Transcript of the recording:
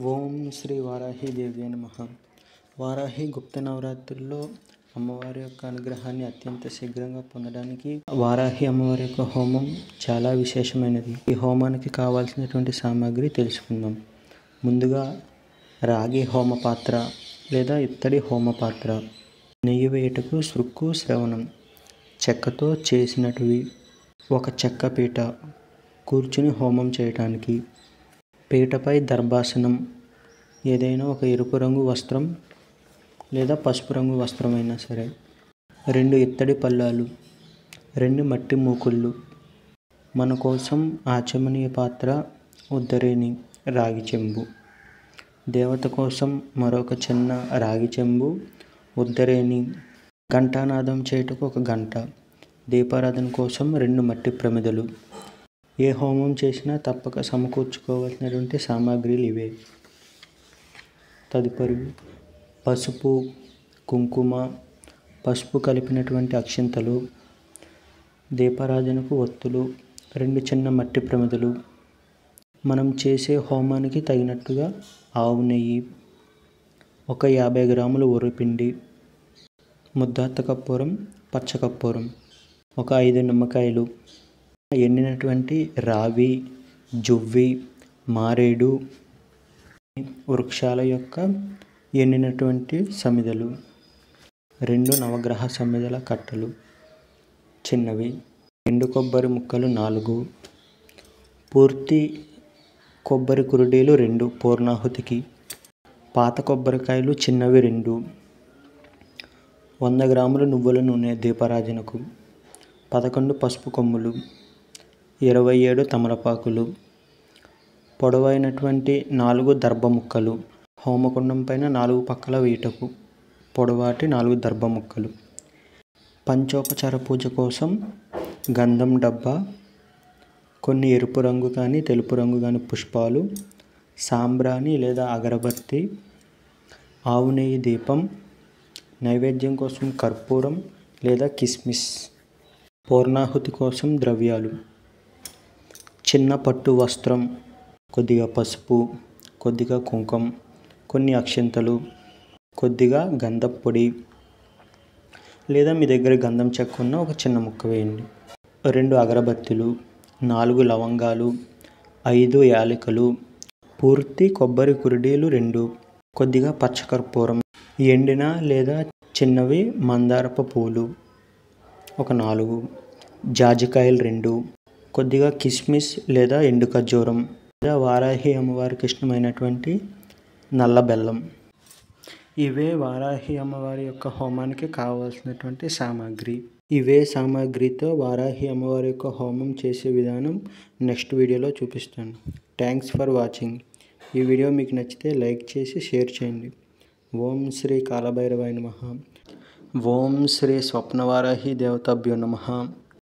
ఓం శ్రీ వారాహి దేవ్యై నమః. వారాహి గుప్త నవరాత్రుల్లో అమ్మవారి యొక్క అనుగ్రహాన్ని అత్యంత శీఘ్రంగా పొందడానికి వారాహి అమ్మవారి యొక్క హోమం చాలా విశేషమైనది. ఈ హోమానికి కావాల్సినటువంటి సామాగ్రి తెలుసుకుందాం. ముందుగా రాగి హోమ పాత్ర లేదా ఇత్తడి హోమ పాత్ర, నెయ్యి వేయుటకు సుక్కు శ్రవణం, చెక్కతో చేసినటివి, ఒక చెక్క పీట, కూర్చుని హోమం చేయటానికి, పీటపై దర్భాసనం, ఏదైనా ఒక ఎరుపు రంగు వస్త్రం లేదా పసుపు రంగు వస్త్రం అయినా సరే, 2 ఇత్తడి పళ్ళాలు, 2 మట్టి మూకుళ్ళు, మన కోసం ఆచమనీయ పాత్ర, ఉద్దరేణి, రాగి చెంబు, దేవత కోసం మరొక చిన్న రాగి చెంబు, ఉద్దరేణి, ఘంటానాదం చేయుటకు ఒక గంట, దీపారాధన కోసం 2 మట్టి ప్రమిదలు. ఏ హోమం చేసినా తప్పక సమకూర్చుకోవాల్సినటువంటి సామాగ్రిలు ఇవే. తదుపరి పసుపు, కుంకుమ, పసుపు కలిపినటువంటి అక్షింతలు, దీపారాధనకు ఒత్తులు, 2 చిన్న మట్టి ప్రమిదలు, మనం చేసే హోమానికి తగినట్టుగా ఆవు నెయ్యి, ఒక 50 గ్రాముల వరిపిండి, ముద్దాత్త కర్పూరం, పచ్చకర్పూరం, ఒక 5 నిమ్మకాయలు, ఎండినటువంటి రావి, జువ్వి, మారేడు వృక్షాల యొక్క ఎండినటువంటి సమిదలు, 2 నవగ్రహ సమిదల కట్టలు చిన్నవి, ఎండు కొబ్బరి ముక్కలు 4, పూర్తి కొబ్బరి కురుడీలు 2 పూర్ణాహుతికి, పాత కొబ్బరికాయలు చిన్నవి 2, 100 గ్రాముల నువ్వుల నూనె దీపారాధనకు, 11 పసుపు కొమ్ములు, 27 తమలపాకులు, పొడవైనటువంటి 4 దర్భ ముక్కలు, హోమకుండం పైన 4 పక్కల వేయుటకు పొడవాటి 4 దర్భ ముక్కలు, పంచోపచార పూజ కోసం గంధం డబ్బా, కొన్ని ఎరుపు రంగు కానీ తెలుపు రంగు కానీ పుష్పాలు, సాంబ్రాణి లేదా అగరబత్తి, ఆవు నెయ్యి దీపం, నైవేద్యం కోసం కర్పూరం లేదా కిస్మిస్, పూర్ణాహుతి కోసం ద్రవ్యాలు, చిన్న పట్టు వస్త్రం, కొద్దిగా పసుపు, కొద్దిగా కుంకుమ, కొన్ని అక్షింతలు, కొద్దిగా గంధం పొడి లేదా మీ దగ్గర గంధం చెక్క ఉన్న ఒక చిన్న ముక్క వేయండి, 2 అగరబత్తులు, 4 లవంగాలు, 5 యాలకులు, పూర్తి కొబ్బరి కురుడీలు 2, కొద్దిగా పచ్చకర్పూరం, ఎండిన లేదా చిన్నవి మందారపు పూలు ఒక 4, జాజికాయలు 2, కొద్దిగా కిస్మిస్ లేదా ఎండు ఖర్జూరం లేదా వారాహి అమ్మవారికి ఇష్టమైనటువంటి నల్ల బెల్లం. ఇవే వారాహి అమ్మవారి యొక్క హోమానికి కావాల్సినటువంటి సామాగ్రి. ఇవే సామాగ్రితో వారాహి అమ్మవారి యొక్క హోమం చేసే విధానం నెక్స్ట్ వీడియోలో చూపిస్తాను. Thanks for watching. ఈ వీడియో మీకు నచ్చితే లైక్ చేసి షేర్ చేయండి. ఓం శ్రీ కాలభైరవాయ నమః. ఓం శ్రీ స్వప్నవారాహి దేవతాభ్యో నమః.